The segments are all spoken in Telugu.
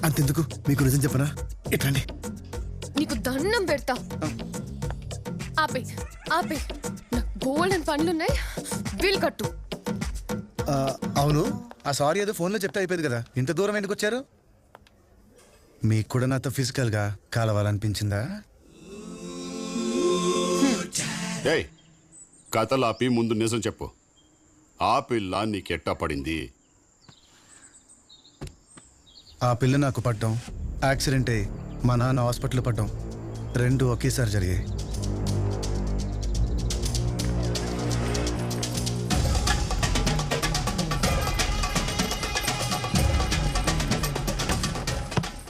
అంతెందుకు, మీకు నిజం చెప్పనా? ఎట్లండి? నీకు దండం పెడతా. ఆపే ఆపే, నాకు బోల్డెన్ పనులున్నాయి, బిల్ కట్టు. అవును, ఆ సారీ ఏదో ఫోన్లో చెప్తే అయిపోయింది కదా, ఇంత దూరం ఎందుకు వచ్చారు? మీకు కూడా నాతో ఫిజికల్గా కలవాలనిపించిందా? ఏయ్, కథలాపి ముందు నిజం చెప్పు. ఆ పిల్ల నీకెట్టా పడింది? ఆ పిల్ల నాకు పడ్డం, యాక్సిడెంట్ అయ్యి మా నాన్న హాస్పిటల్ పడ్డం, రెండు ఒకేసారి జరిగాయి.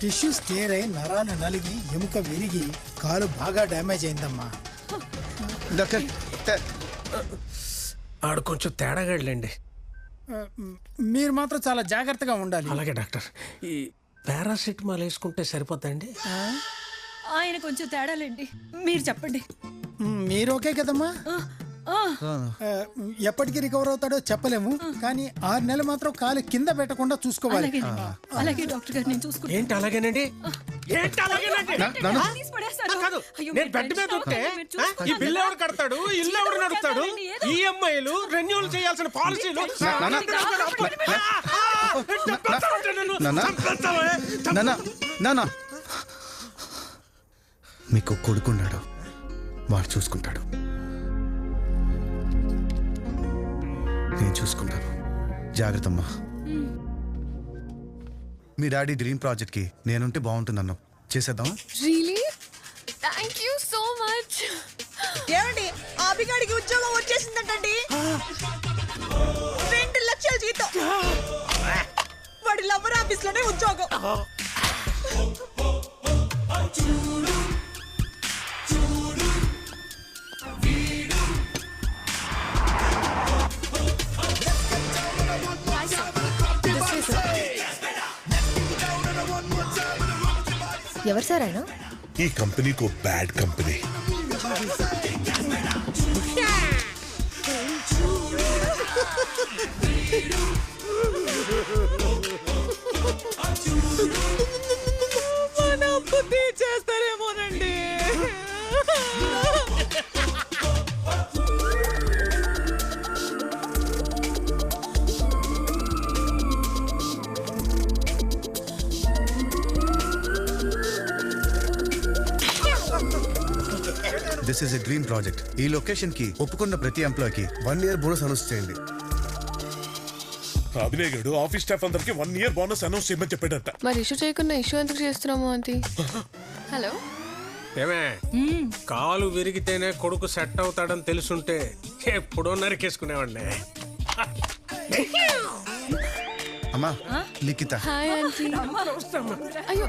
టిష్యూస్ టేర్ అయి నరాలు నలిగి ఎముక విరిగి కాలు బాగా డ్యామేజ్ అయిందమ్మా. డాక్టర్, ఆడు కొంచెం తేడాగాడులేండి. మీరు మాత్రం చాలా జాగ్రత్తగా ఉండాలి. అలాగే డాక్టర్. ఈ పారాసిటమాల్ వేసుకుంటే సరిపోద్దండి? ఆయన కొంచెం తేడాలేండి, మీరు చెప్పండి. మీరు ఓకే కదమ్మా? ఎప్పటికి రికవర్ అవుతాడో చెప్పలేము, కానీ 6 నెలలు మాత్రం కాలు కింద పెట్టకుండా చూసుకోవాలి. అలాగే డాక్టర్ గారు, నేను చూసుకుంటాను. ఏంటి అలాగేనండి? ఏంటి అలాగేనండి? నేను బెడ్ మీద ఉంటే ఈ బిల్లు ఎవడు కడతాడు, ఇల్లు ఎవడు నడుస్తాడు, ఈఎంఐలు రెన్యూల్ చేయాల్సిన పాలసీలు. మీకు కొడుకున్నాడు, వాడు చూసుకుంటాడు, నేను చూసుకుంటాను. జాగ్రత్తమ్మా. మీ డాడీ డ్రీమ్ ప్రాజెక్ట్ కి నేనుంటే బాగుంటుందన్నా, చేసేద్దామా? Really? Thank you so much. ఏమండి, అభిగాడికి ఉద్యోగం వచ్చేసిందంటండి. 2 లక్షల జీతం, వాడి లవర్ ఆఫీస్ లోనే ఉద్యోగం. ఎవరు సార్ ఆయన? ఈ కంపెనీ కో బ్యాడ్ కంపెనీ. మన అప్పు తీర్చేస్తారేమోనండి. This is a dream project. ఈ లొకేషన్ కి ఒప్పుకున్న ప్రతి ఎంప్లాయ్ కి 1 year బోనస్ అనౌన్స్ చేయండి. అభినయ్ గడు ఆఫీస్ స్టాఫ్ అందరికి 1 year బోనస్ అనౌన్స్ చేయమని చెప్పాడట. మరి ఇష్యూ చేయకుండా ఇష్యూ ఎందుకు చేస్తున్నాము ఆంటీ? హలో, ఏమే, కాలు విరిగితేనే కొడుకు సెట్ అవుతాడని తెలుసుంటే ఎప్పుడో నరికేసుకునేవాడిని. అమ్మా, లిఖిత. Hi aunty. అయ్యో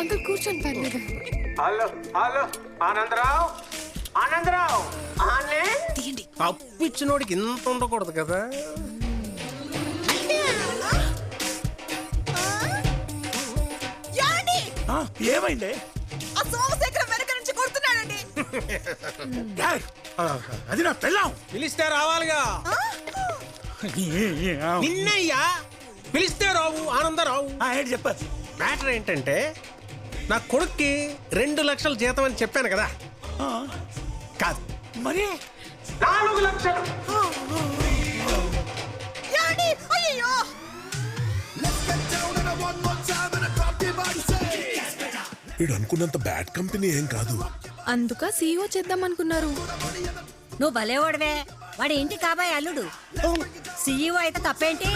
అంకుల్, కూర్చొని పర్లేదు. Hello hello, Anandarao, Anandarao. అప్పిచ్చినోడికి ఇంత ఉండకూడదు కదా. ఏమైంది? ఆ సోమశేఖరం వెనక నుంచి కొడుతున్నాడండి. అది నా పెళ్ళాం. పిలిస్తే రావాలిగా. నిన్నయ్యా పిలిస్తే రావు ఆనందరావు. ఏంటి చెప్పచ్చు? మ్యాటర్ ఏంటంటే, నా కొడుక్కి 2 లక్షల జీతం అని చెప్పాను కదా. కాదు మరి 4 లక్షలు. అయ్యో, వీడు అనుకున్నంత బ్యాడ్ కంపెనీ ఏం కాదు. అందుక సీఈఓ చేద్దాం అనుకున్నారు. నువ్వు భలేవాడవే. వాడు ఏంటి కాబోయే అల్లుడు, సీఈఓ అయితే తప్పేంటి?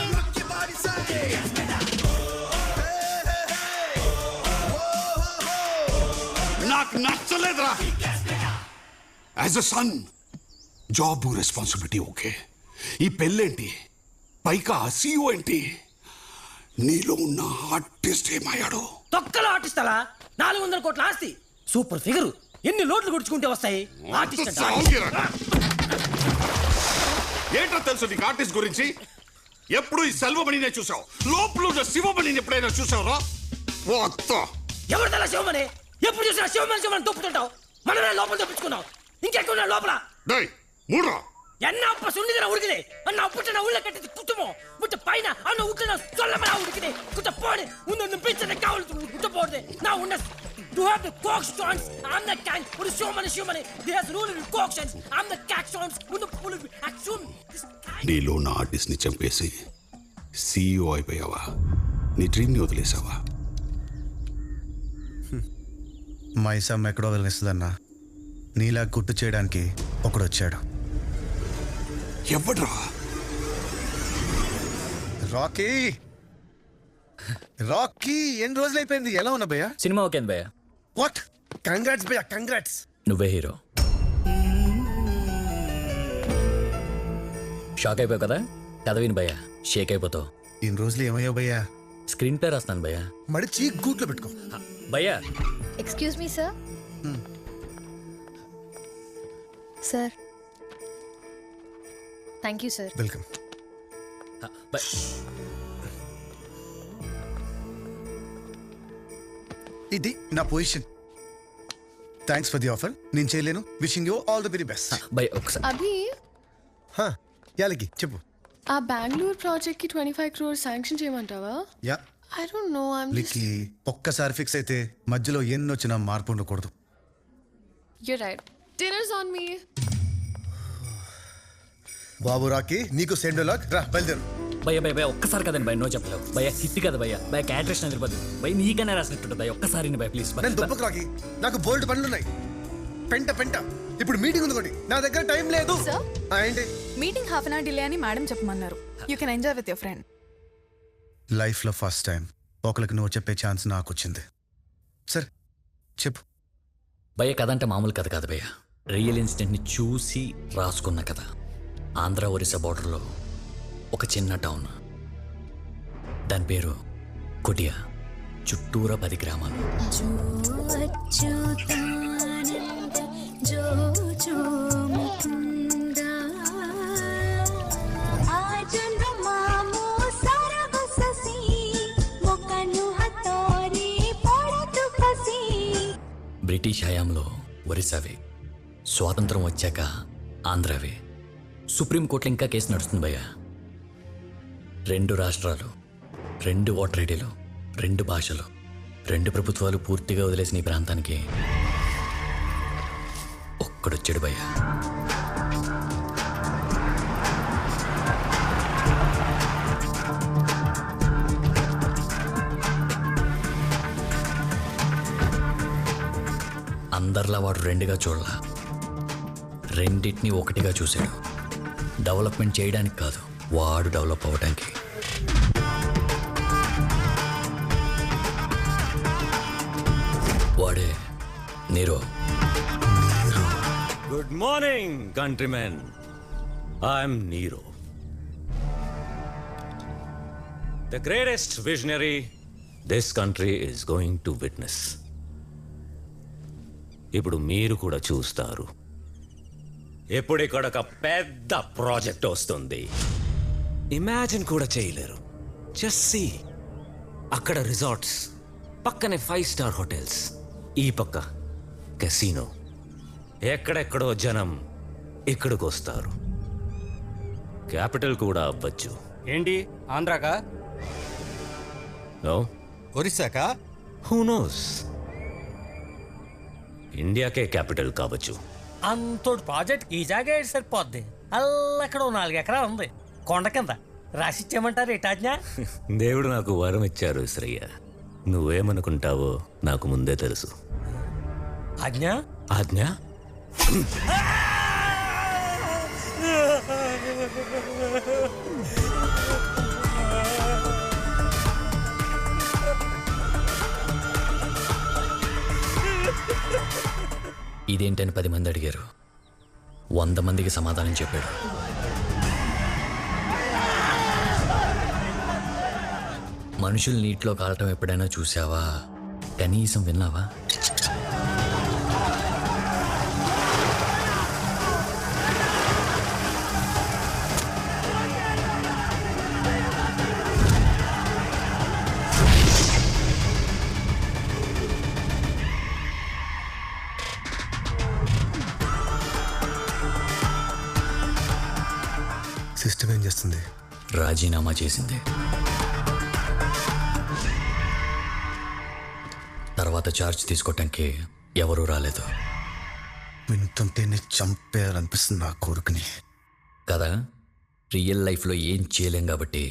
నాకు నచ్చలేదురా. As a son job responsibility okay, ఈ పెళ్ళేంటి, పైగా సీఈఓ ఏంటి? నీలో ఉన్న ఆర్టిస్ట్ ఏమయ్యాడు? తొక్కలో ఆర్టిస్టలా? 400 కోట్ల ఆస్తి, సూపర్ ఫిగరు, ఎన్ని లోట్లు గుడుచుకుంటే వస్తాయి? ఆర్టిస్ట్ ఏంటో తెలుసు నీకు ఆర్టిస్ట్ గురించి? ఎప్పుడు ఈ సెల్వమణినే చూసావు, లోపల ఉన్న శివమణిని ఎప్పుడైనా చూసావురా? ఎవరు తల శివమణి? ఎప్పుడు చూసినా శివమణి శివమణి తొప్పుతుంటావు. మనమే లోపల తప్పించుకున్నావు, ఇంకెక్కువ లోపల. మూడ్రా, என்ன அப்ப சொன்னிதா உடுக்குதே அண்ணா அப்பட்ட உள்ள கட்டி குத்துமோ முட்ட பைனா அண்ணா உட்ல சொல்லமா உடுக்குதே குத்த போடு உன்ன பிச்சை காவல் குத்த போடு நான் உன்ன You have the coxstones. I'm the king. What is so many? There's rule in coxstones. I'm the coxstones. What the pull assume this guy. నీలో ఉన్న ఆర్టిస్ట్ ని చంపేసి CEO అయిపోయావా? నీ డ్రీమ్ ని వదిలేసావా? మైసమ్ ఎక్కడో వదిలేస్తుందన్నా. నీలా గుర్తు చేయడానికి ఒకడు వచ్చాడు. ఎవడ్రా? రాకీ ఎన్ని రోజులు అయిపోయింది? ఎలా ఉన్నా భయ్యా? సినిమా ఓకే భయ్యా. వాట్? కంగ్రాట్స్ భయ్యా, కంగ్రాట్స్. నువ్వే హీరో. షాక్ అయిపోయావు కదా, కథ విని భయ్యా షేక్ అయిపోతావు. ఇన్ని రోజులు ఏమయ్యావు భయ్యా? స్క్రీన్ ప్లే రాస్తాను భయ్యా. మడిచి గూట్లో పెట్టుకో భయ్యా. Excuse me sir. Sir thank you sir. Welcome. ఇది నా position. Thanks for the offer. నేను చేయలేను. Wishing you all the very best. భయ్యా ఒకసారి. అభి యాలకి చెప్పు. ఆ బెంగళూరు ప్రాజెక్ట్ కి 25 crores శాంక్షన్ చేయమంటావా? యా. I don't know. లికి ఒక్కసారి ఫిక్స్ అయితే మధ్యలో ఎన్ని వచ్చినా మార్పు ఉండకూడదు. You're right. Dinner's on me. Babu Rocky నీకు సెండ్ లాక్ రా బయలుదేరు. భయ్యా ఒక్కసారి కదండి భయ్య, నో చెప్పలేవు భయ్యా. హిట్ కదా భయ్యా. భయ్య క్యాటరేషన్ అదిరిపోతుంది భయ్య. నీకనే రాసినట్టు భయ్య. ఒక్కసారి భయ్య ప్లీజ్. నేను దుబ్బకు రాకీ, నాకు బోల్డ్ పనులున్నాయి. పెంట ఇప్పుడు మీటింగ్ ఉంది ఒకటి, నా దగ్గర టైం లేదు. ఏంటి meeting half an hour delay అని మేడం చెప్పమన్నారు. You can enjoy with your friend. లైఫ్లో ఫస్ట్ టైం ఒకరికి నువ్వు చెప్పే ఛాన్స్ నాకు వచ్చింది. సరే చెప్పు. భయ్య కథ అంటే మామూలు కథ కాదు భయ్య. రియల్ ఇన్సిడెంట్ని చూసి రాసుకున్న కథ. ఆంధ్ర ఒరిస్సా బార్డర్లో ఒక చిన్న టౌన్, దాని పేరు కొటియా. చుట్టూరా 10 గ్రామాలు. బ్రిటిష్ హయాంలో ఒరిస్సావే, స్వాతంత్రం వచ్చాక ఆంధ్రావే. సుప్రీంకోర్టులో ఇంకా కేసు నడుస్తుంది భయ్య. 2 రాష్ట్రాలు, 2 ఓటర్ ఐడీలు, 2 భాషలు, 2 ప్రభుత్వాలు పూర్తిగా వదిలేసిన ఈ ప్రాంతానికి ఒక్కడొచ్చాడు భయ్య. అందరిలా వాడు 2గా చూడలా, రెండింటిని ఒకటిగా చూశాడు. డెవలప్మెంట్ చేయడానికి కాదు, వాడు డెవలప్ అవ్వడానికి. వాడే Nero. Good morning, countrymen. I'm Nero. The greatest visionary this country is going to witness. ఇప్పుడు మీరు కూడా చూస్తారు. ఇప్పుడు ఇక్కడ ఒక పెద్ద ప్రాజెక్ట్ వస్తుంది. ఇమాజిన్ కూడా చేయలేరు. జస్ట్ సీ, అక్కడ రిసార్ట్స్, పక్కనే 5 స్టార్ హోటల్స్, ఈ పక్క కెసినో. ఎక్కడెక్కడో జనం ఇక్కడికి వస్తారు. క్యాపిటల్ కూడా అవ్వచ్చు. ఏంటి ఆంధ్రాకా? నో. ఒరిస్సాకా? Who knows? ఇండియాకే క్యాపిటల్ కావచ్చు. అంతోడు ప్రాజెక్ట్ ఈ జాగా సరిపోద్ది. అల్లక్కడ 4 ఎకరాలు ఉంది కొండ కింద. రాసిచ్చేయమంటారు ఏటాజ్ఞ? దేవుడు నాకు వరం ఇచ్చారు శ్రయ్య. నువ్వేమనుకుంటావో నాకు ముందే తెలుసు. ఆజ్ఞ? ఆజ్ఞ? ఇదేంటని 10 మంది అడిగారు. 100 మందికి సమాధానం చెప్పాడు. మనుషులు నీటిలో కాలటం ఎప్పుడైనా చూసావా? కనీసం విన్నావా? చేస్తుంది? రాజీనామా చేసింది. తర్వాత ఛార్జ్ తీసుకోవటానికి ఎవరూ రాలేదు. వింటుంటేనే చంపేయాలనిపిస్తుంది నా కొడుకుని. కదా, రియల్ లైఫ్లో ఏం చేయలేం కాబట్టి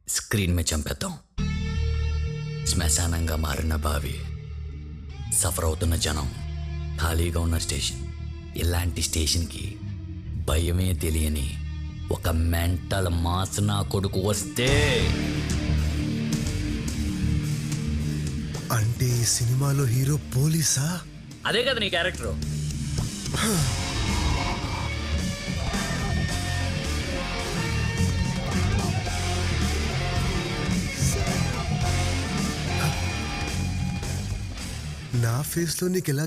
స్క్రీన్ మీద చంపేద్దాం. శ్మశానంగా మారిన బావి, సఫర్ అవుతున్న జనం, ఖాళీగా ఉన్న స్టేషన్, ఇలాంటి స్టేషన్కి భయమే తెలియని ఒక మెంటల్ మాస్ నా కొడుకు వస్తే, అంటే ఈ సినిమాలో హీరో పోలీసా? అదే కదా నీ క్యారెక్టరు. నా ఫేస్లో నీకు ఎలా